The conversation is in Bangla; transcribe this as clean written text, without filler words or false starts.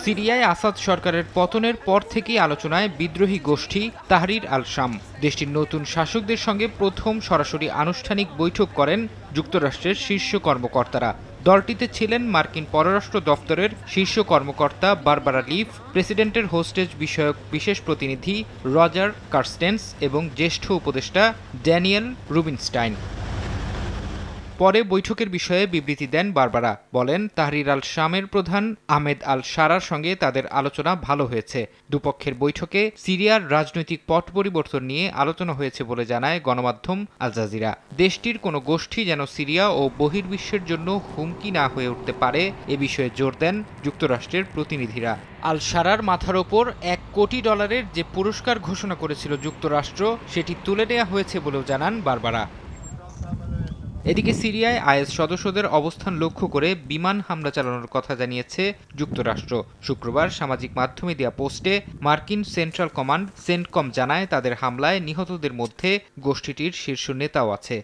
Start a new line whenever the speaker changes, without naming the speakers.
সিরিয়ায় আসাদ সরকারের পতনের পর থেকেই আলোচনায় বিদ্রোহী গোষ্ঠী তাহরির আল শাম। দেশটির নতুন শাসকদের সঙ্গে প্রথম সরাসরি আনুষ্ঠানিক বৈঠক করেন যুক্তরাষ্ট্রের শীর্ষ কর্মকর্তারা। দলটিতে ছিলেন মার্কিন পররাষ্ট্র দফতরের শীর্ষ কর্মকর্তা বারবারা লিফ, প্রেসিডেন্টের হোস্টেজ বিষয়ক বিশেষ প্রতিনিধি রজার কার্স্টেন্স এবং জ্যেষ্ঠ উপদেষ্টা ড্যানিয়েল রুবিনস্টাইন। পরে বৈঠকের বিষয়ে বিবৃতি দেন বারবারা, বলেন তাহরির আল শামের প্রধান আহমেদ আল শারার সঙ্গে তাদের আলোচনা ভালো হয়েছে। দুপক্ষের বৈঠকে সিরিয়ার রাজনৈতিক পট পরিবর্তন নিয়ে আলোচনা হয়েছে বলে জানায় গণমাধ্যম আল জাজিরা। দেশটির কোনো গোষ্ঠী যেন সিরিয়া ও বহির্বিশ্বের জন্য হুমকি না হয়ে উঠতে পারে এ বিষয়ে জোর দেন যুক্তরাষ্ট্রের প্রতিনিধিরা। আল শারার মাথার ওপর $1 কোটি যে পুরস্কার ঘোষণা করেছিল যুক্তরাষ্ট্র, সেটি তুলে নেওয়া হয়েছে বলেও জানান বারবারা। এদিকে সিরিয়ায় আইএস সদস্যদের অবস্থান লক্ষ্য করে বিমান হামলা চালানোর কথা জানিয়েছে যুক্তরাষ্ট্র। শুক্রবার সামাজিক মাধ্যমে দেয়া পোস্টে মার্কিন সেন্ট্রাল কমান্ড সেন্টকম জানায় তাদের হামলায় নিহতদের মধ্যে গোষ্ঠীটির শীর্ষ নেতাও আছে।